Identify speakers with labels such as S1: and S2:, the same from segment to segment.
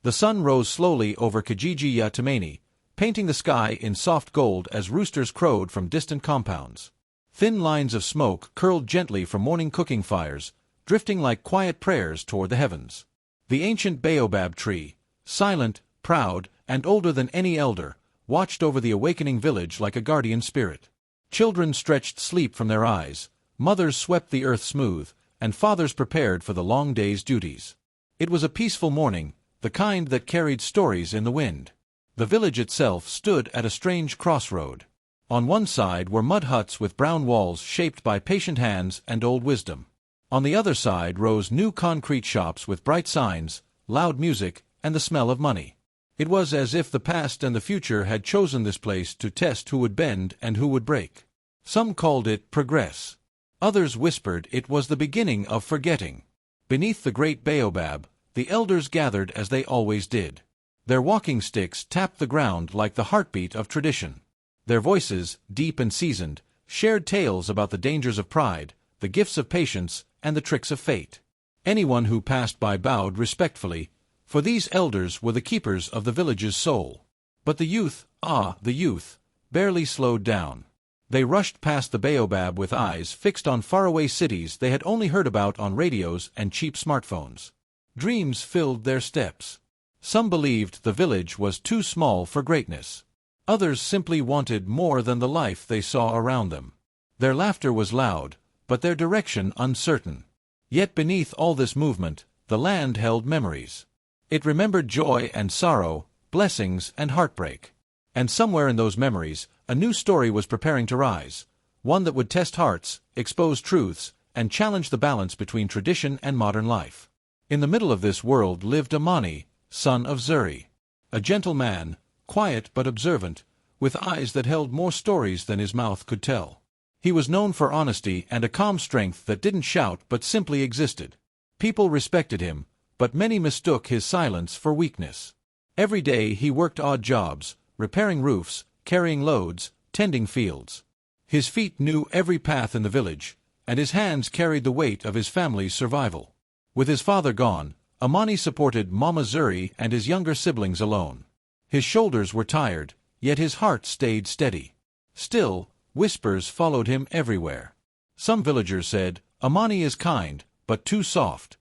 S1: The sun rose slowly over Kijiji Yatamani, painting the sky in soft gold as roosters crowed from distant compounds. Thin lines of smoke curled gently from morning cooking fires, drifting like quiet prayers toward the heavens. The ancient baobab tree, silent, proud, and older than any elder, watched over the awakening village like a guardian spirit. Children stretched sleep from their eyes, mothers swept the earth smooth, and fathers prepared for the long day's duties. It was a peaceful morning, the kind that carried stories in the wind. The village itself stood at a strange crossroad. On one side were mud huts with brown walls shaped by patient hands and old wisdom. On the other side rose new concrete shops with bright signs, loud music, and the smell of money. It was as if the past and the future had chosen this place to test who would bend and who would break. Some called it progress. Others whispered it was the beginning of forgetting. Beneath the great baobab, the elders gathered as they always did. Their walking sticks tapped the ground like the heartbeat of tradition. Their voices, deep and seasoned, shared tales about the dangers of pride, the gifts of patience, and the tricks of fate. Anyone who passed by bowed respectfully, for these elders were the keepers of the village's soul. But the youth, the youth, barely slowed down. They rushed past the baobab with eyes fixed on faraway cities they had only heard about on radios and cheap smartphones. Dreams filled their steps. Some believed the village was too small for greatness. Others simply wanted more than the life they saw around them. Their laughter was loud, but their direction uncertain. Yet beneath all this movement, the land held memories. It remembered joy and sorrow, blessings and heartbreak. And somewhere in those memories, a new story was preparing to rise, one that would test hearts, expose truths, and challenge the balance between tradition and modern life. In the middle of this world lived Amani, son of Zuri. A gentle man, quiet but observant, with eyes that held more stories than his mouth could tell. He was known for honesty and a calm strength that didn't shout but simply existed. People respected him, but many mistook his silence for weakness. Every day he worked odd jobs, repairing roofs, carrying loads, tending fields. His feet knew every path in the village, and his hands carried the weight of his family's survival. With his father gone, Amani supported Mama Zuri and his younger siblings alone. His shoulders were tired, yet his heart stayed steady. Still, whispers followed him everywhere. Some villagers said, "Amani is kind, but too soft."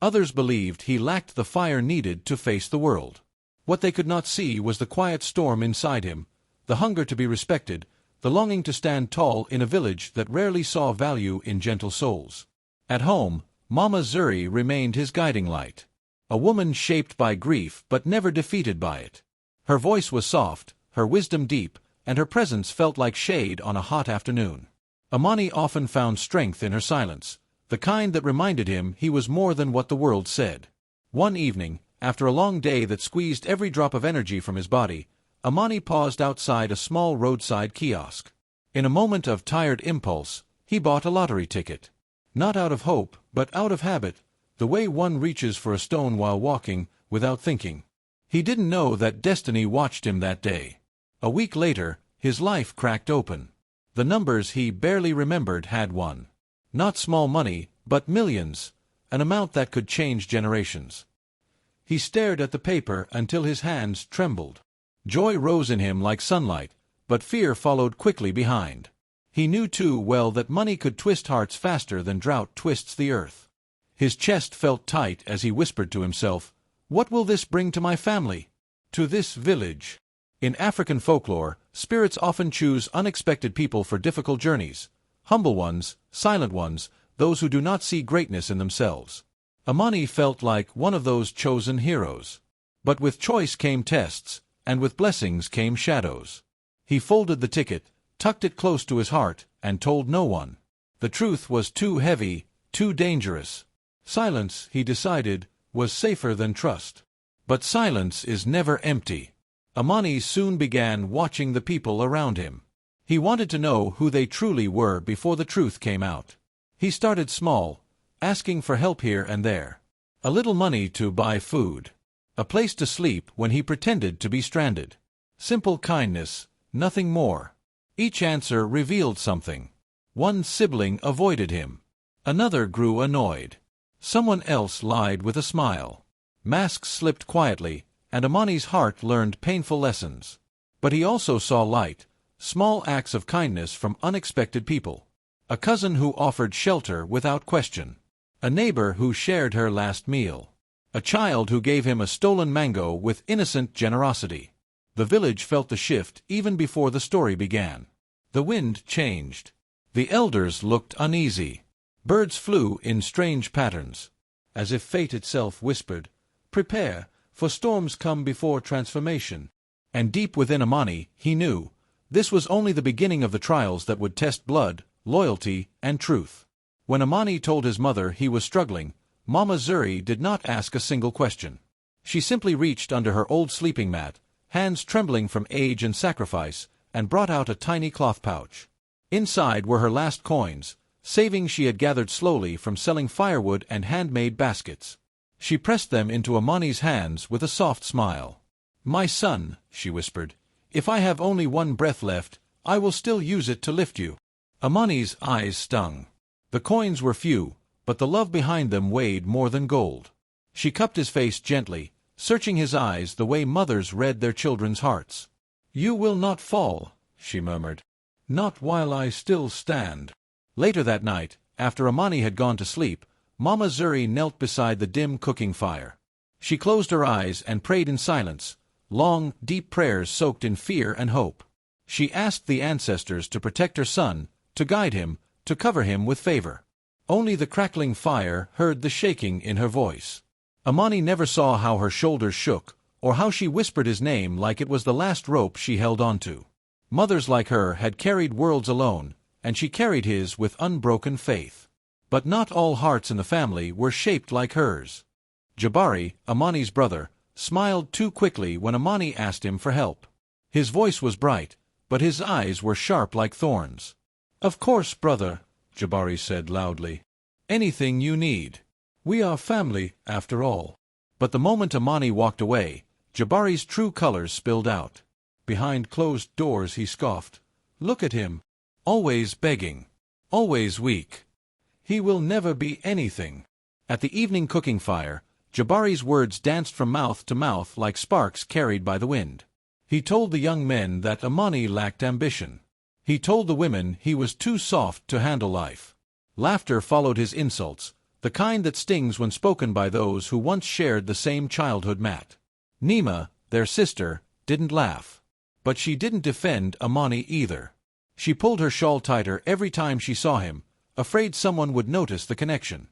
S1: Others believed he lacked the fire needed to face the world. What they could not see was the quiet storm inside him, the hunger to be respected, the longing to stand tall in a village that rarely saw value in gentle souls. At home, Mama Zuri remained his guiding light. A woman shaped by grief but never defeated by it. Her voice was soft, her wisdom deep, and her presence felt like shade on a hot afternoon. Amani often found strength in her silence, the kind that reminded him he was more than what the world said. One evening, after a long day that squeezed every drop of energy from his body, Amani paused outside a small roadside kiosk. In a moment of tired impulse, he bought a lottery ticket. Not out of hope, but out of habit, the way one reaches for a stone while walking, without thinking. He didn't know that destiny watched him that day. A week later, his life cracked open. The numbers he barely remembered had won. Not small money, but millions, an amount that could change generations. He stared at the paper until his hands trembled. Joy rose in him like sunlight, but fear followed quickly behind. He knew too well that money could twist hearts faster than drought twists the earth. His chest felt tight as he whispered to himself, "What will this bring to my family? To this village?" In African folklore, spirits often choose unexpected people for difficult journeys. Humble ones, silent ones, those who do not see greatness in themselves. Amani felt like one of those chosen heroes. But with choice came tests, and with blessings came shadows. He folded the ticket, tucked it close to his heart, and told no one. The truth was too heavy, too dangerous. Silence, he decided, was safer than trust. But silence is never empty. Amani soon began watching the people around him. He wanted to know who they truly were before the truth came out. He started small, asking for help here and there. A little money to buy food. A place to sleep when he pretended to be stranded. Simple kindness, nothing more. Each answer revealed something. One sibling avoided him. Another grew annoyed. Someone else lied with a smile. Masks slipped quietly, and Amani's heart learned painful lessons. But he also saw light, small acts of kindness from unexpected people. A cousin who offered shelter without question. A neighbor who shared her last meal. A child who gave him a stolen mango with innocent generosity. The village felt the shift even before the story began. The wind changed. The elders looked uneasy. Birds flew in strange patterns, as if fate itself whispered, "Prepare, for storms come before transformation." And deep within Amani, he knew, this was only the beginning of the trials that would test blood, loyalty, and truth. When Amani told his mother he was struggling, Mama Zuri did not ask a single question. She simply reached under her old sleeping mat, hands trembling from age and sacrifice, and brought out a tiny cloth pouch. Inside were her last coins, savings she had gathered slowly from selling firewood and handmade baskets. She pressed them into Amani's hands with a soft smile. "My son," she whispered, "if I have only one breath left, I will still use it to lift you." Amani's eyes stung. The coins were few, but the love behind them weighed more than gold. She cupped his face gently, searching his eyes the way mothers read their children's hearts. "You will not fall," she murmured. "Not while I still stand." Later that night, after Amani had gone to sleep, Mama Zuri knelt beside the dim cooking fire. She closed her eyes and prayed in silence, long, deep prayers soaked in fear and hope. She asked the ancestors to protect her son, to guide him, to cover him with favor. Only the crackling fire heard the shaking in her voice. Amani never saw how her shoulders shook, or how she whispered his name like it was the last rope she held onto. Mothers like her had carried worlds alone, and she carried his with unbroken faith. But not all hearts in the family were shaped like hers. Jabari, Amani's brother, smiled too quickly when Amani asked him for help. His voice was bright, but his eyes were sharp like thorns. "Of course, brother," Jabari said loudly. "Anything you need. We are family, after all." But the moment Amani walked away, Jabari's true colors spilled out. Behind closed doors he scoffed. "Look at him. Always begging. Always weak. He will never be anything." At the evening cooking fire, Jabari's words danced from mouth to mouth like sparks carried by the wind. He told the young men that Amani lacked ambition. He told the women he was too soft to handle life. Laughter followed his insults, the kind that stings when spoken by those who once shared the same childhood mat. Nima, their sister, didn't laugh. But she didn't defend Amani either. She pulled her shawl tighter every time she saw him, afraid someone would notice the connection.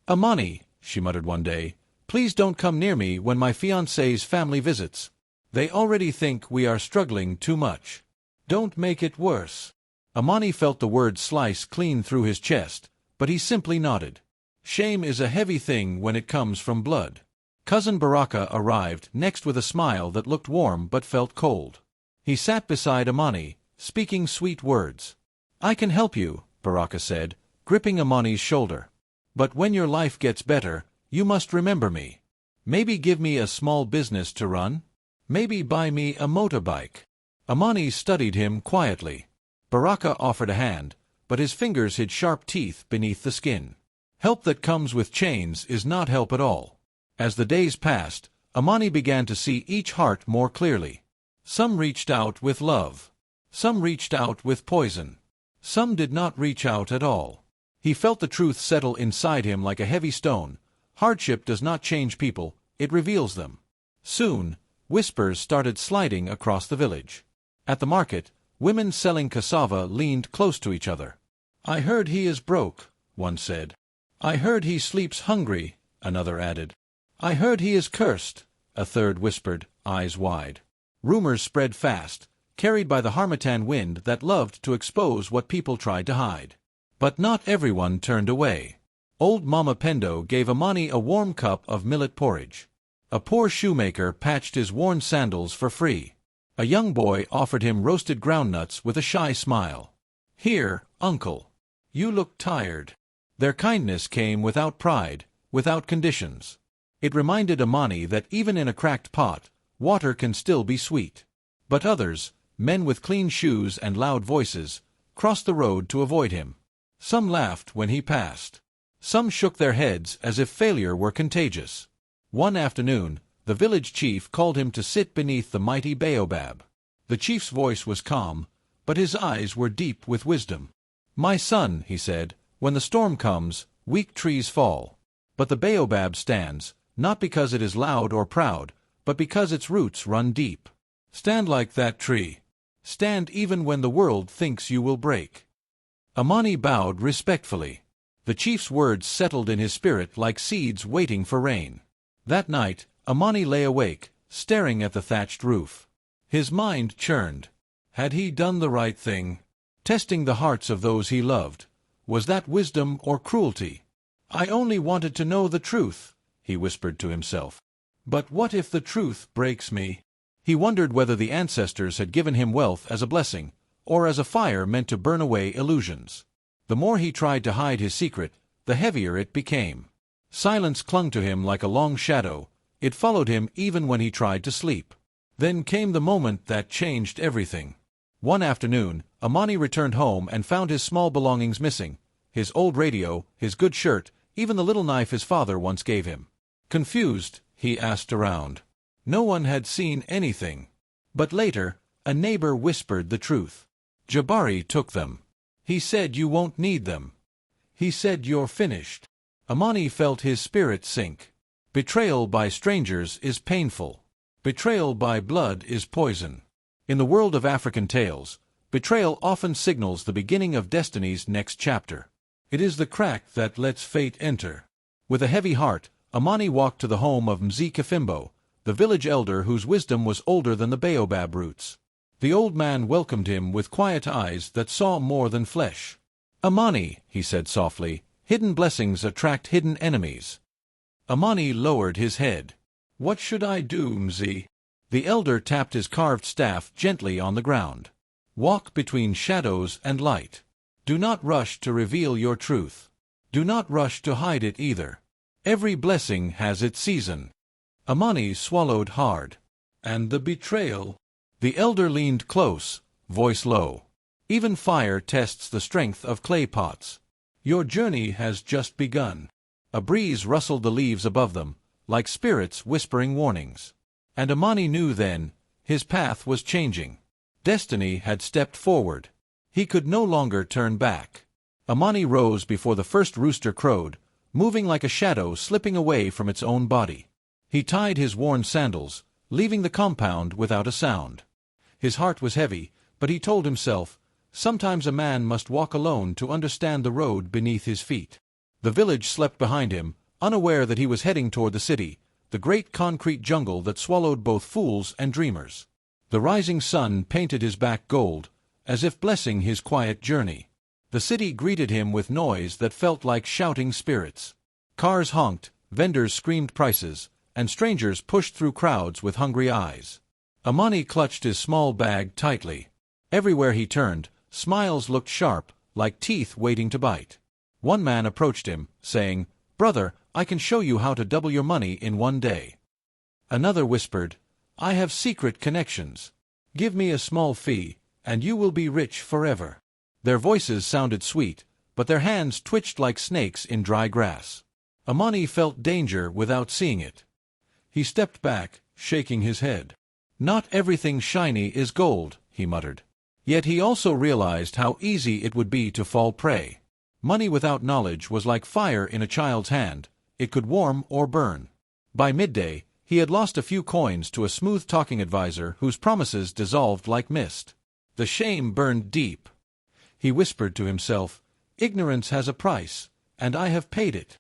S1: "Amani," she muttered one day, "please don't come near me when my fiancé's family visits. They already think we are struggling too much. Don't make it worse." Amani felt the word slice clean through his chest, but he simply nodded. Shame is a heavy thing when it comes from blood. Cousin Baraka arrived next with a smile that looked warm but felt cold. He sat beside Amani, speaking sweet words. "I can help you," Baraka said, gripping Amani's shoulder. "But when your life gets better, you must remember me. Maybe give me a small business to run? Maybe buy me a motorbike." Amani studied him quietly. Baraka offered a hand, but his fingers hid sharp teeth beneath the skin. Help that comes with chains is not help at all. As the days passed, Amani began to see each heart more clearly. Some reached out with love. Some reached out with poison. Some did not reach out at all. He felt the truth settle inside him like a heavy stone. Hardship does not change people, it reveals them. Soon, whispers started sliding across the village. At the market, women selling cassava leaned close to each other. "I heard he is broke," one said. "I heard he sleeps hungry," another added. "I heard he is cursed," a third whispered, eyes wide. Rumors spread fast, carried by the harmattan wind that loved to expose what people tried to hide. But not everyone turned away. Old Mama Pendo gave Amani a warm cup of millet porridge. A poor shoemaker patched his worn sandals for free. A young boy offered him roasted groundnuts with a shy smile. "Here, uncle. You look tired." Their kindness came without pride, without conditions. It reminded Amani that even in a cracked pot, water can still be sweet. But others, men with clean shoes and loud voices, crossed the road to avoid him. Some laughed when he passed. Some shook their heads as if failure were contagious. One afternoon, the village chief called him to sit beneath the mighty baobab. The chief's voice was calm, but his eyes were deep with wisdom. "My son," he said, "when the storm comes, weak trees fall. But the baobab stands, not because it is loud or proud, but because its roots run deep. Stand like that tree. Stand even when the world thinks you will break." Amani bowed respectfully. The chief's words settled in his spirit like seeds waiting for rain. That night, Amani lay awake, staring at the thatched roof. His mind churned. Had he done the right thing? Testing the hearts of those he loved. Was that wisdom or cruelty? "I only wanted to know the truth," he whispered to himself. "But what if the truth breaks me?" He wondered whether the ancestors had given him wealth as a blessing, or as a fire meant to burn away illusions. The more he tried to hide his secret, the heavier it became. Silence clung to him like a long shadow. It followed him even when he tried to sleep. Then came the moment that changed everything. One afternoon, Amani returned home and found his small belongings missing: his old radio, his good shirt, even the little knife his father once gave him. Confused, he asked around. No one had seen anything. But later, a neighbor whispered the truth. "Jabari took them. He said you won't need them. He said you're finished." Amani felt his spirit sink. Betrayal by strangers is painful. Betrayal by blood is poison. In the world of African tales, betrayal often signals the beginning of destiny's next chapter. It is the crack that lets fate enter. With a heavy heart, Amani walked to the home of Mzee Kifimbo, the village elder whose wisdom was older than the baobab roots. The old man welcomed him with quiet eyes that saw more than flesh. "Amani," he said softly, "hidden blessings attract hidden enemies." Amani lowered his head. "What should I do, Mzee?" The elder tapped his carved staff gently on the ground. "Walk between shadows and light. Do not rush to reveal your truth. Do not rush to hide it either. Every blessing has its season." Amani swallowed hard. "And the betrayal?" The elder leaned close, voice low. "Even fire tests the strength of clay pots. Your journey has just begun." A breeze rustled the leaves above them, like spirits whispering warnings. And Amani knew then, his path was changing. Destiny had stepped forward. He could no longer turn back. Amani rose before the first rooster crowed, moving like a shadow slipping away from its own body. He tied his worn sandals, leaving the compound without a sound. His heart was heavy, but he told himself, sometimes a man must walk alone to understand the road beneath his feet. The village slept behind him, unaware that he was heading toward the city, the great concrete jungle that swallowed both fools and dreamers. The rising sun painted his back gold, as if blessing his quiet journey. The city greeted him with noise that felt like shouting spirits. Cars honked, vendors screamed prices, and strangers pushed through crowds with hungry eyes. Amani clutched his small bag tightly. Everywhere he turned, smiles looked sharp, like teeth waiting to bite. One man approached him, saying, "Brother, I can show you how to double your money in one day." Another whispered, "I have secret connections. Give me a small fee, and you will be rich forever." Their voices sounded sweet, but their hands twitched like snakes in dry grass. Amani felt danger without seeing it. He stepped back, shaking his head. "Not everything shiny is gold," he muttered. Yet he also realized how easy it would be to fall prey. Money without knowledge was like fire in a child's hand. It could warm or burn. By midday, he had lost a few coins to a smooth-talking advisor whose promises dissolved like mist. The shame burned deep. He whispered to himself, "Ignorance has a price, and I have paid it."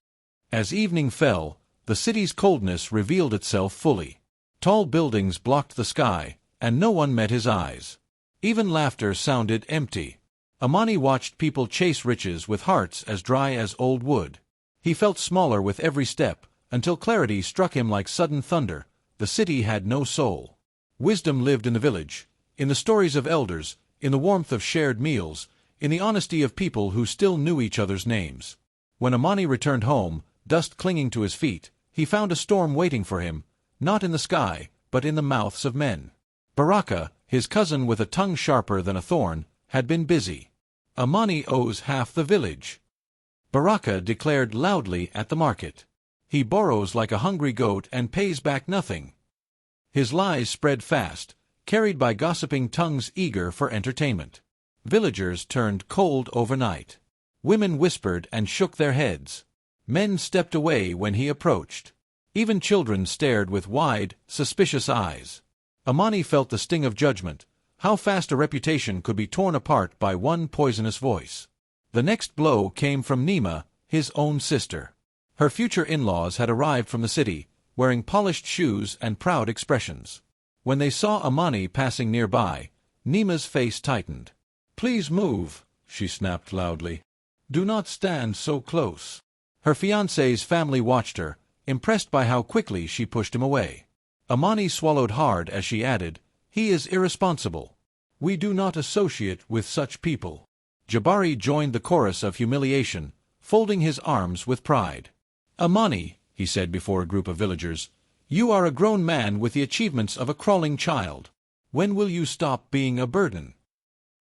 S1: As evening fell, the city's coldness revealed itself fully. Tall buildings blocked the sky, and no one met his eyes. Even laughter sounded empty. Amani watched people chase riches with hearts as dry as old wood. He felt smaller with every step, until clarity struck him like sudden thunder. The city had no soul. Wisdom lived in the village, in the stories of elders, in the warmth of shared meals, in the honesty of people who still knew each other's names. When Amani returned home, dust clinging to his feet, he found a storm waiting for him, not in the sky, but in the mouths of men. Baraka, his cousin with a tongue sharper than a thorn, had been busy. "Amani owes half the village," Baraka declared loudly at the market. He borrows like a hungry goat and pays back nothing. His lies spread fast, carried by gossiping tongues eager for entertainment. Villagers turned cold overnight. Women whispered and shook their heads. Men stepped away when he approached. Even children stared with wide, suspicious eyes. Amani felt the sting of judgment, how fast a reputation could be torn apart by one poisonous voice. The next blow came from Nima, his own sister. Her future in-laws had arrived from the city, wearing polished shoes and proud expressions. When they saw Amani passing nearby, Nima's face tightened. "Please move," she snapped loudly. "Do not stand so close." Her fiancé's family watched her, impressed by how quickly she pushed him away. Amani swallowed hard as she added, "He is irresponsible. We do not associate with such people." Jabari joined the chorus of humiliation, folding his arms with pride. "Amani," he said before a group of villagers, "you are a grown man with the achievements of a crawling child. When will you stop being a burden?"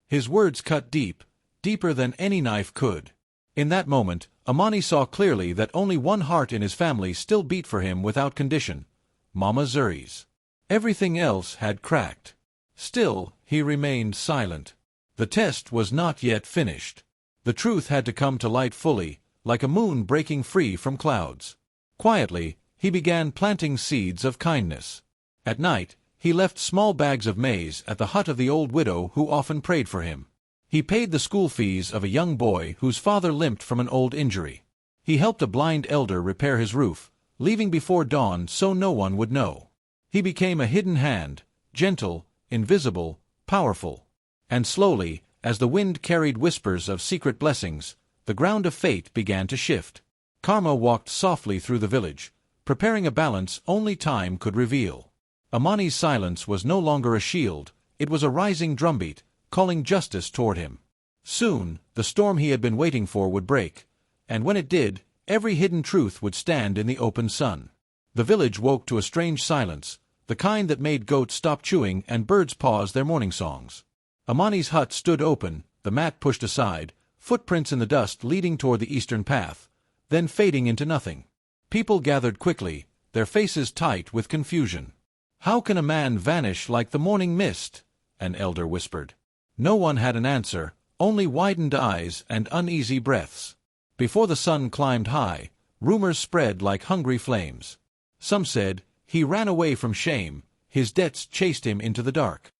S1: His words cut deep, deeper than any knife could. In that moment, Amani saw clearly that only one heart in his family still beat for him without condition, Mama Zuri's. Everything else had cracked. Still, he remained silent. The test was not yet finished. The truth had to come to light fully, like a moon breaking free from clouds. Quietly, he began planting seeds of kindness. At night, he left small bags of maize at the hut of the old widow who often prayed for him. He paid the school fees of a young boy whose father limped from an old injury. He helped a blind elder repair his roof, leaving before dawn so no one would know. He became a hidden hand, gentle, invisible, powerful. And slowly, as the wind carried whispers of secret blessings, the ground of fate began to shift. Karma walked softly through the village, preparing a balance only time could reveal. Amani's silence was no longer a shield, it was a rising drumbeat, calling justice toward him. Soon, the storm he had been waiting for would break, and when it did, every hidden truth would stand in the open sun. The village woke to a strange silence, the kind that made goats stop chewing and birds pause their morning songs. Amani's hut stood open, the mat pushed aside, footprints in the dust leading toward the eastern path, then fading into nothing. People gathered quickly, their faces tight with confusion. "How can a man vanish like the morning mist?" an elder whispered. No one had an answer, only widened eyes and uneasy breaths. Before the sun climbed high, rumors spread like hungry flames. Some said, "He ran away from shame, his debts chased him into the dark."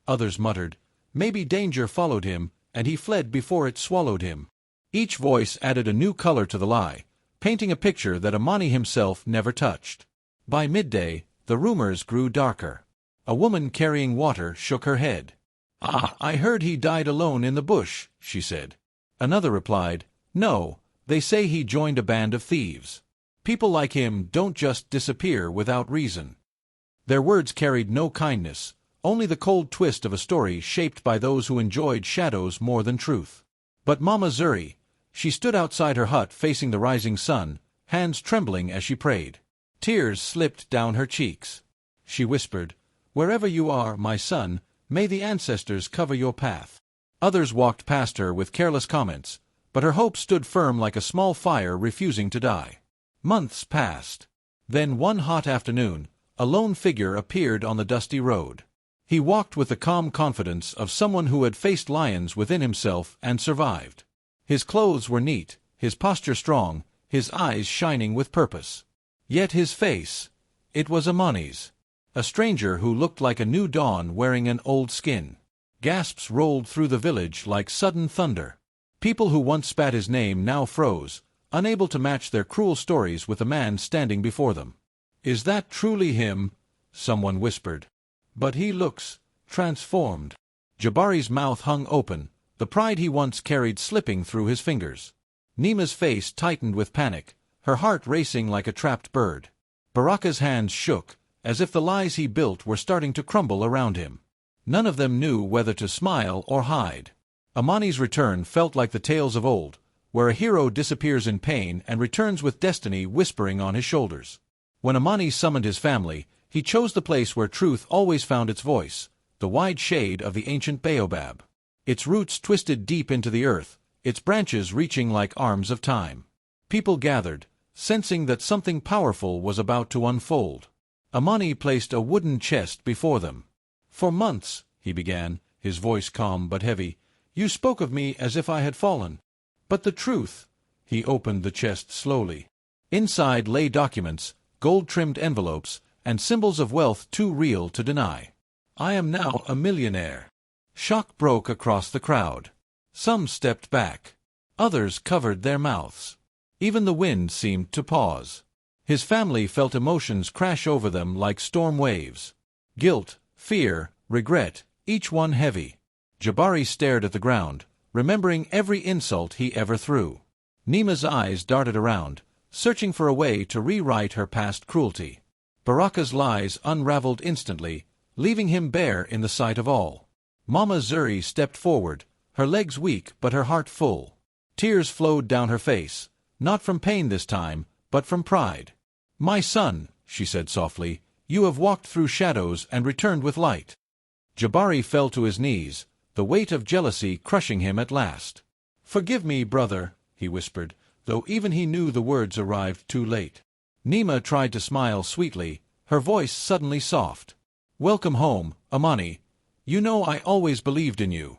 S1: Others muttered, "Maybe danger followed him, and he fled before it swallowed him." Each voice added a new color to the lie, painting a picture that Amani himself never touched. By midday, the rumors grew darker. A woman carrying water shook her head. "Ah, I heard he died alone in the bush," she said. Another replied, "No, they say he joined a band of thieves. People like him don't just disappear without reason." Their words carried no kindness, only the cold twist of a story shaped by those who enjoyed shadows more than truth. But Mama Zuri, she stood outside her hut facing the rising sun, hands trembling as she prayed. Tears slipped down her cheeks. She whispered, "Wherever you are, my son, may the ancestors cover your path." Others walked past her with careless comments, but her hope stood firm like a small fire refusing to die. Months passed. Then one hot afternoon, a lone figure appeared on the dusty road. He walked with the calm confidence of someone who had faced lions within himself and survived. His clothes were neat, his posture strong, his eyes shining with purpose. Yet his face, it was Amani's. A stranger who looked like a new dawn wearing an old skin. Gasps rolled through the village like sudden thunder. People who once spat his name now froze, unable to match their cruel stories with the man standing before them. "Is that truly him?" someone whispered. "But he looks transformed." Jabari's mouth hung open, the pride he once carried slipping through his fingers. Nima's face tightened with panic, her heart racing like a trapped bird. Baraka's hands shook, as if the lies he built were starting to crumble around him. None of them knew whether to smile or hide. Amani's return felt like the tales of old, where a hero disappears in pain and returns with destiny whispering on his shoulders. When Amani summoned his family, he chose the place where truth always found its voice, the wide shade of the ancient baobab. Its roots twisted deep into the earth, its branches reaching like arms of time. People gathered, sensing that something powerful was about to unfold. Amani placed a wooden chest before them. "For months," he began, his voice calm but heavy, "you spoke of me as if I had fallen. But the truth—" He opened the chest slowly. Inside lay documents, gold-trimmed envelopes, and symbols of wealth too real to deny. "I am now a millionaire." Shock broke across the crowd. Some stepped back. Others covered their mouths. Even the wind seemed to pause. His family felt emotions crash over them like storm waves. Guilt, fear, regret, each one heavy. Jabari stared at the ground, remembering every insult he ever threw. Nima's eyes darted around, searching for a way to rewrite her past cruelty. Baraka's lies unraveled instantly, leaving him bare in the sight of all. Mama Zuri stepped forward, her legs weak but her heart full. Tears flowed down her face, not from pain this time, but from pride. "My son," she said softly, "you have walked through shadows and returned with light." Jabari fell to his knees, the weight of jealousy crushing him at last. "Forgive me, brother," he whispered, though even he knew the words arrived too late. Nima tried to smile sweetly, her voice suddenly soft. "Welcome home, Amani. You know I always believed in you."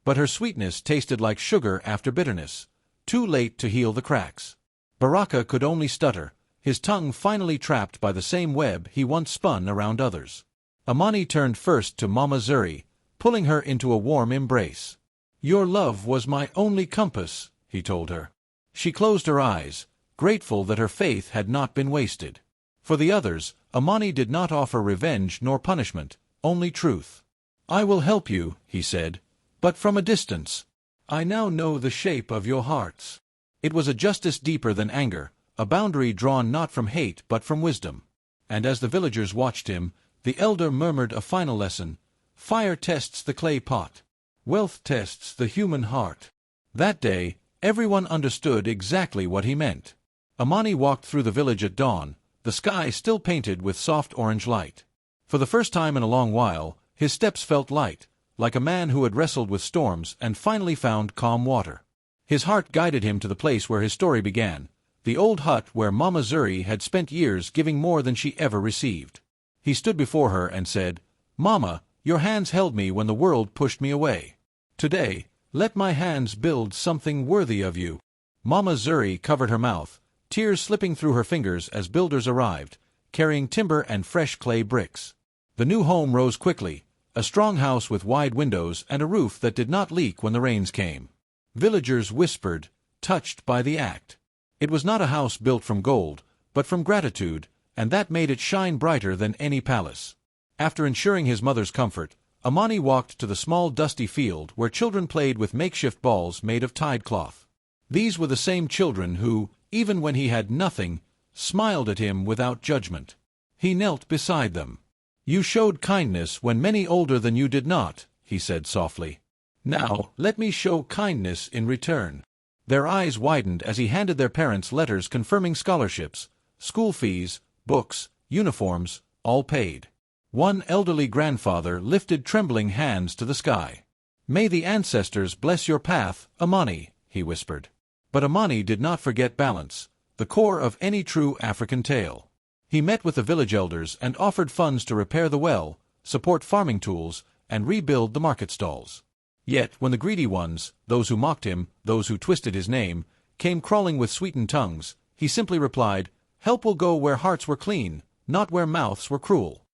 S1: But her sweetness tasted like sugar after bitterness, too late to heal the cracks. Baraka could only stutter, his tongue finally trapped by the same web he once spun around others. Amani turned first to Mama Zuri, pulling her into a warm embrace. "Your love was my only compass," he told her. She closed her eyes, grateful that her faith had not been wasted. For the others, Amani did not offer revenge nor punishment, only truth. "I will help you," he said, "but from a distance. I now know the shape of your hearts." It was a justice deeper than anger, a boundary drawn not from hate but from wisdom. And as the villagers watched him, the elder murmured a final lesson: "Fire tests the clay pot. Wealth tests the human heart." That day, everyone understood exactly what he meant. Amani walked through the village at dawn, the sky still painted with soft orange light. For the first time in a long while, his steps felt light, like a man who had wrestled with storms and finally found calm water. His heart guided him to the place where his story began, the old hut where Mama Zuri had spent years giving more than she ever received. He stood before her and said, "Mama, your hands held me when the world pushed me away. Today, let my hands build something worthy of you." Mama Zuri covered her mouth, tears slipping through her fingers as builders arrived, carrying timber and fresh clay bricks. The new home rose quickly, a strong house with wide windows and a roof that did not leak when the rains came. Villagers whispered, touched by the act. It was not a house built from gold, but from gratitude, and that made it shine brighter than any palace. After ensuring his mother's comfort, Amani walked to the small dusty field where children played with makeshift balls made of tide cloth. These were the same children who, even when he had nothing, smiled at him without judgment. He knelt beside them. "You showed kindness when many older than you did not," he said softly. "Now, let me show kindness in return." Their eyes widened as he handed their parents letters confirming scholarships, school fees, books, uniforms, all paid. One elderly grandfather lifted trembling hands to the sky. "May the ancestors bless your path, Amani," he whispered. But Amani did not forget balance, the core of any true African tale. He met with the village elders and offered funds to repair the well, support farming tools, and rebuild the market stalls. Yet, when the greedy ones, those who mocked him, those who twisted his name, came crawling with sweetened tongues, he simply replied, "Help will go where hearts were clean, not where mouths were cruel."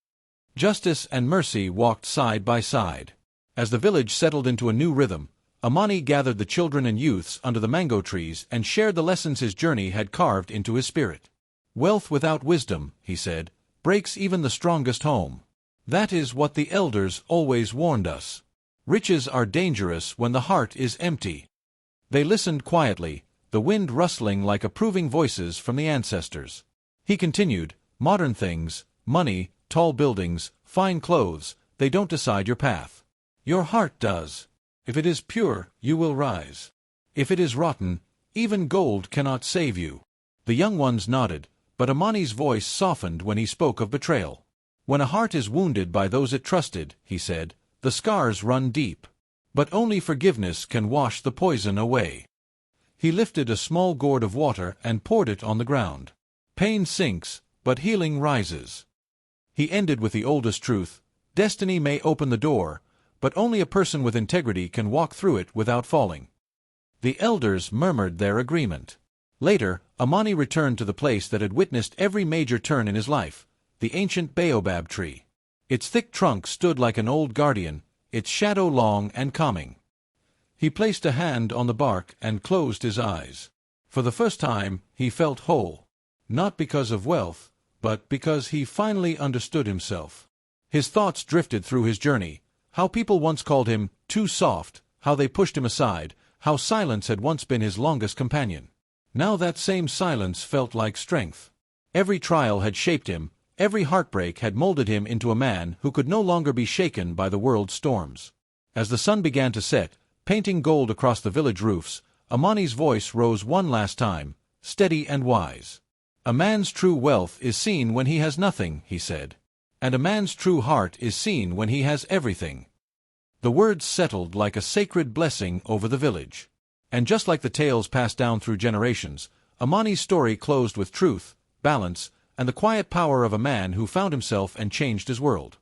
S1: Justice and mercy walked side by side. As the village settled into a new rhythm, Amani gathered the children and youths under the mango trees and shared the lessons his journey had carved into his spirit. "Wealth without wisdom," he said, "breaks even the strongest home. That is what the elders always warned us. Riches are dangerous when the heart is empty." They listened quietly, the wind rustling like approving voices from the ancestors. He continued, "Modern things, money, tall buildings, fine clothes, they don't decide your path. Your heart does. If it is pure, you will rise. If it is rotten, even gold cannot save you." The young ones nodded, but Amani's voice softened when he spoke of betrayal. "When a heart is wounded by those it trusted," he said, "the scars run deep. But only forgiveness can wash the poison away." He lifted a small gourd of water and poured it on the ground. Pain sinks, but healing rises. He ended with the oldest truth: destiny may open the door, but only a person with integrity can walk through it without falling. The elders murmured their agreement. Later, Amani returned to the place that had witnessed every major turn in his life, the ancient baobab tree. Its thick trunk stood like an old guardian, its shadow long and calming. He placed a hand on the bark and closed his eyes. For the first time, he felt whole. Not because of wealth, but because he finally understood himself. His thoughts drifted through his journey, how people once called him too soft, how they pushed him aside, how silence had once been his longest companion. Now that same silence felt like strength. Every trial had shaped him, every heartbreak had molded him into a man who could no longer be shaken by the world's storms. As the sun began to set, painting gold across the village roofs, Amani's voice rose one last time, steady and wise. "A man's true wealth is seen when he has nothing," he said. "And a man's true heart is seen when he has everything." The words settled like a sacred blessing over the village. And just like the tales passed down through generations, Amani's story closed with truth, balance, and the quiet power of a man who found himself and changed his world.